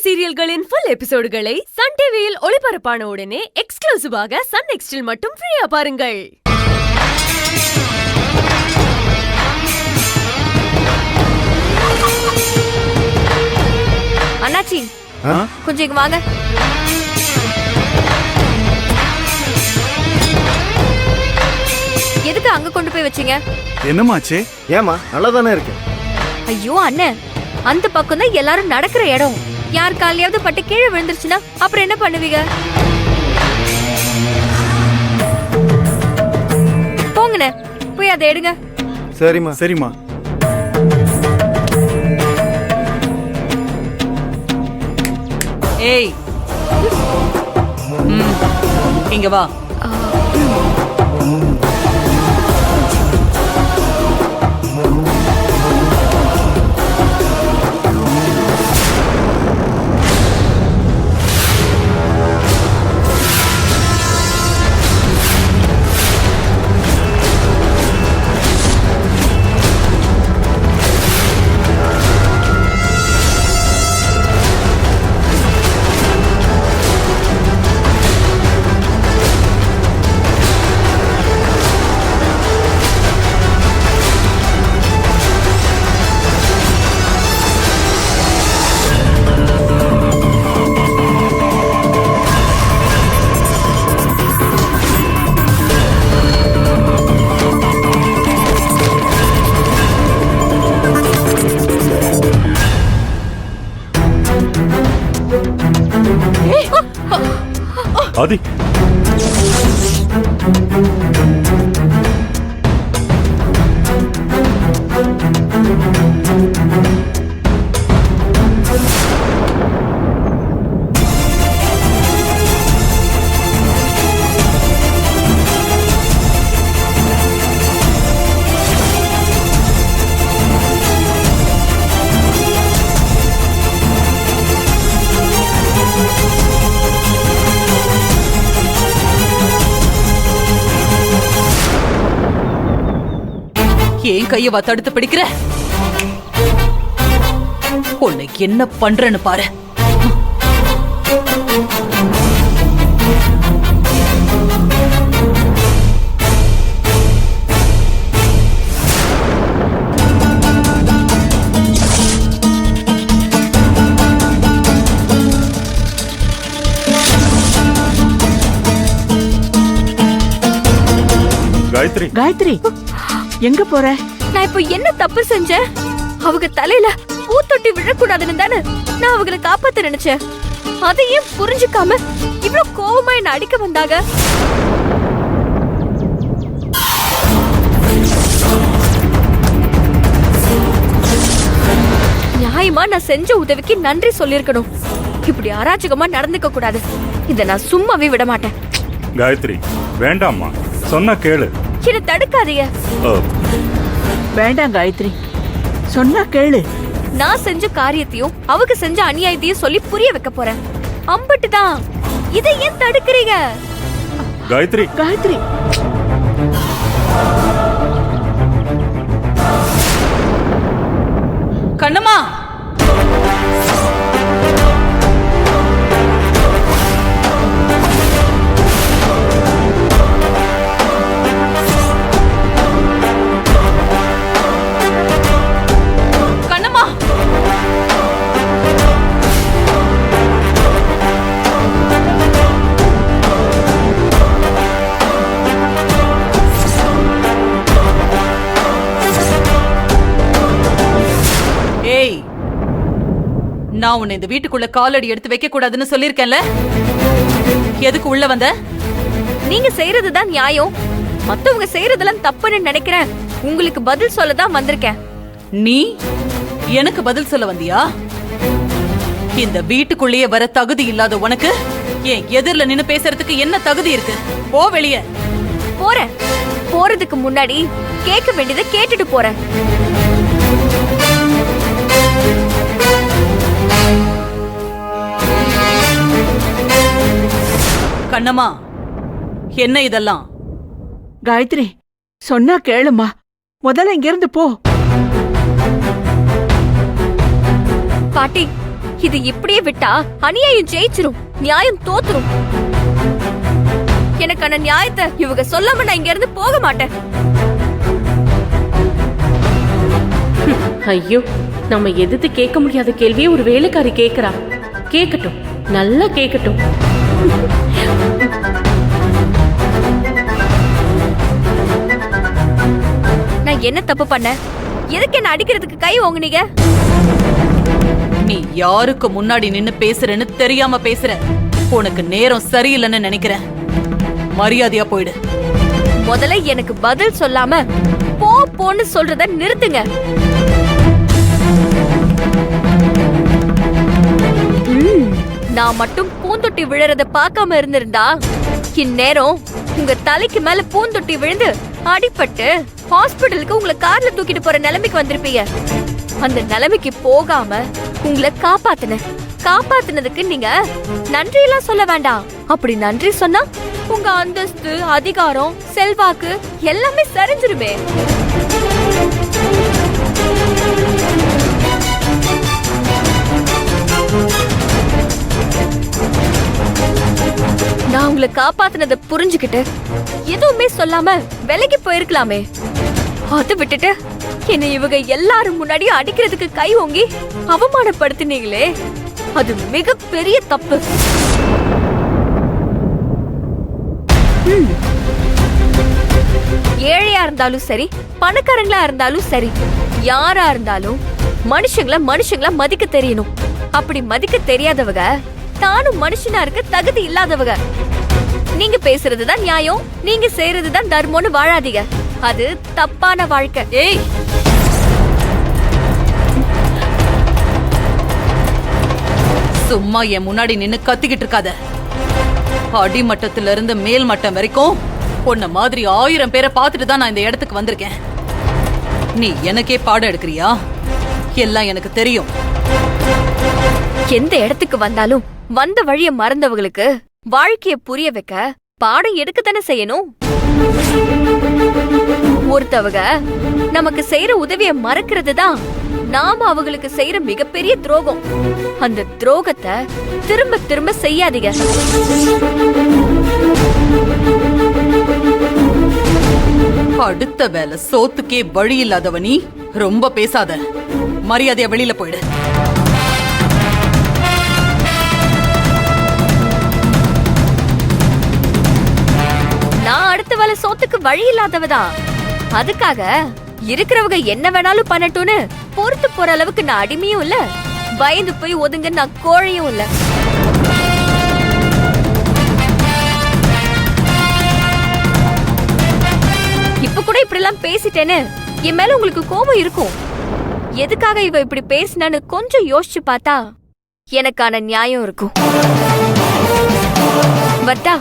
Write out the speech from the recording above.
சீரியல்களின் full எபிசோடுகளை Sun டிவியில் ஒளிபரப்பான உடனே எக்ஸ்க்ளூசிவாக சன் நெக்ஸ்டில் மட்டும் ஃப்ரீயா பாருங்கள். அண்ணாச்சி கொஞ்சம் இங்க வாங்க. எதுக்கு அங்க கொண்டு போய் வச்சீங்க? என்னமாச்சு? ஏமா நல்லா தானே இருக்கு. ஐயோ அண்ணன், அந்த பக்கம் தான் எல்லாரும் நடக்கிற இடம். யார் காலையாவது பட்டு கீழே விழுந்துருச்சுன்னா அப்புறம் என்ன பண்ணுவீங்க? போங்கண்ணே, போய் அதை எடுங்க. சரிம்மா சரிம்மா. ஏய், இங்க வா. ஆதி, ஏன் கையவா தடுத்து பிடிக்கிற? உன்னை என்ன பண்றேன்னு பாரு. காயத்ரி. காயத்ரி, எங்க போற? நான் இப்ப என்ன தப்பு செஞ்சேன்? அவங்க தலையில பூத்தொட்டி விழக்கூடாதுன்னு தானே நான் அவங்களை காப்பாத்த நினைச்சேன். அதையும் புரிஞ்சுக்காம இவ்வளவு கோவமா என்ன அடிக்க வந்தாங்க. நியாயமா நான் செஞ்ச உதவிக்கு நன்றி சொல்லிருக்கணும். இப்படி அராஜகமா நடந்துக்க கூடாது. இத நான் சும்மாவே விட மாட்டேன். காயத்ரி, வேண்டாம்மா, சொன்னா கேளு. என்ன தடுக்காதீங்க. வேண்டாம் காயத்ரி, சொன்னா கேளு. நான் செஞ்ச காரியத்தையும் அவங்க செஞ்ச அநியாயத்தையும் சொல்லி புரிய வைக்க போறேன். அம்பட்டுதான். இதை ஏன் தடுக்கிறீங்க? காயத்ரி. காயத்ரி, கண்ணம்மா, நான் உன்னை இந்த வீட்டுக்குள்ள காலடி எடுத்து வைக்க கூடாதுன்னு சொல்லிருக்கேன்ல. எதுக்கு உள்ள வந்த? நீங்க செய்யறதுதான் நியாயம். மத்தவங்க செய்யறதெல்லாம் தப்புன்னு நினைக்கிறேன். உங்களுக்கு பதில் சொல்லதான் வந்திருக்கேன். நீ எனக்கு பதில் சொல்ல வந்தியா? இந்த வீட்டுக்குள்ளேயே வர தகுதி இல்லாத உனக்கு என் எதிரில நின்னு பேசுறதுக்கு என்ன தகுதி இருக்கு? போ வெளியே. போறேன். போறதுக்கு முன்னாடி கேட்க வேண்டியதை கேட்டுட்டு போறேன். கண்ணம்மா, என்ன இதெல்லாம்? காயத்ரி, சொன்னா கேளுமா. முதல்ல இங்க இருந்து போ. பாட்டி, இது இப்படியே விட்டா அநியாயம் ஜெயிச்சிரும், நியாயம் தோத்துரும். எனக்கான நியாயத்தை இவங்க சொல்லாம நான் இங்க இருந்து போக மாட்டேன். ஐயோ, நம்ம எதிர்த்து கேட்க முடியாத கேள்வியை ஒரு வேலைக்காரி கேக்குறா. கேக்கட்டும், நல்லா கேக்கட்டும். நான் என்ன தப்பு பண்ண? எதுக்கு என்ன அடிக்கிறதுக்கு கை ஓங்குனீங்க? நீ யாருக்கு முன்னாடி நின்னு பேசுறேன்னு தெரியாம பேசுற. உனக்கு நேரம் சரியில்லைன்னு நினைக்கிறேன். மரியாதையா போயிடு. முதல்ல எனக்கு பதில் சொல்லாம போ போன்னு சொல்றத நிறுத்துங்க. நான் மட்டும் பூந்தொட்டி விழறத பார்க்காம இருந்திருந்தா இந்நேரம் உங்க தலைக்கு மேல பூந்தொட்டி விழுந்து அடிபட்டு ஹாஸ்பிடலுக்கு உங்களை கார்ல தூக்கிட்டு போற நிலைமைக்கு வந்திருப்பீங்க. அந்த நிலைமைக்கு போகாம உங்களை காப்பாத்துனதுக்கு நீங்க நன்றி எல்லாம் சொல்ல வேண்டாம். அப்படி நன்றி சொன்னா உங்க அந்தஸ்து, அதிகாரம், செல்வாக்கு எல்லாமே சரிஞ்சிருமே. நான் உங்களை காப்பாத்துனதை புரிஞ்சுக்கிட்டு எதுவுமே சொல்லாம விலைக்கு போயிருக்கலாமே. அதை விட்டுட்டு என்னை இவங்க எல்லாரும் முன்னாடி அடிக்கிறதுக்கு கை ஓங்கி அவமானப்படுத்தினீங்களே, அது மிகப்பெரிய தப்பு. ஏழையா இருந்தாலும் சரி, பணக்காரங்களா இருந்தாலும் சரி, யாரா இருந்தாலும் மனுஷங்கள மதிக்க தெரியணும். அப்படி மதிக்க தெரியாதவங்க தானும் மனுஷனா இருக்க தகுதி இல்லாதவங்க. நீங்க பேசுறதுதான் நியாயம், நீங்க செய்யறதுதான் தர்மம்னு வாழாதீங்க. அது தப்பான வாழ்க்கை. ஏய், சும்மா என் முன்னாடி நின்னு கத்திக்கிட்டு இருக்காத. அடிமட்டத்துல இருந்து மேல் மட்டம் வரைக்கும் உன்ன மாதிரி 1000 பேரை பார்த்துட்டு தான் நான் இந்த இடத்துக்கு வந்திருக்கேன். நீ எனக்கே பாடம் எடுக்கிறியா? எல்லாம் எனக்கு தெரியும். எந்த இடத்துக்கு வந்தாலும் வந்த வழிய மறந்தவங்களுக்கு வாழ்க்கைய புரிய வைக்க பாடம் எடுக்கத்தானே செய்யணும். ஒருத்தவங்க நமக்கு செய்யற உதவிய மறக்கிறது தான் நாம அவங்களுக்கு செய்யற மிகப்பெரிய துரோகம். அந்த துரோகத்தை திரும்ப திரும்ப செய்யாதீங்க. அடுத்த வேலை சோத்துக்கே வழி இல்லாதவ நீ. ரொம்ப பேசாத. மரியாதையா வெளியில போயிடு. நான் அடுத்த வேலை சோத்துக்கு வழி இல்லாதவதான். அதுக்காக இருக்கிறவங்க என்ன வேணாலும் பண்ணட்டும்னு பொறுத்து போற அளவுக்கு நான் அடிமையும் இல்ல, பயந்து போய் ஒதுங்க நான் கோழையும் இல்ல. இப்ப கூட இப்படி எல்லாம் பேசிட்டேன்னு என் மேல உங்களுக்கு கோபம் இருக்கும். எதுக்காக இவ இப்படி பேசினான்னு கொஞ்சம் யோசிச்சு பார்த்தா எனக்கான நியாயம் இருக்கும். வட்டா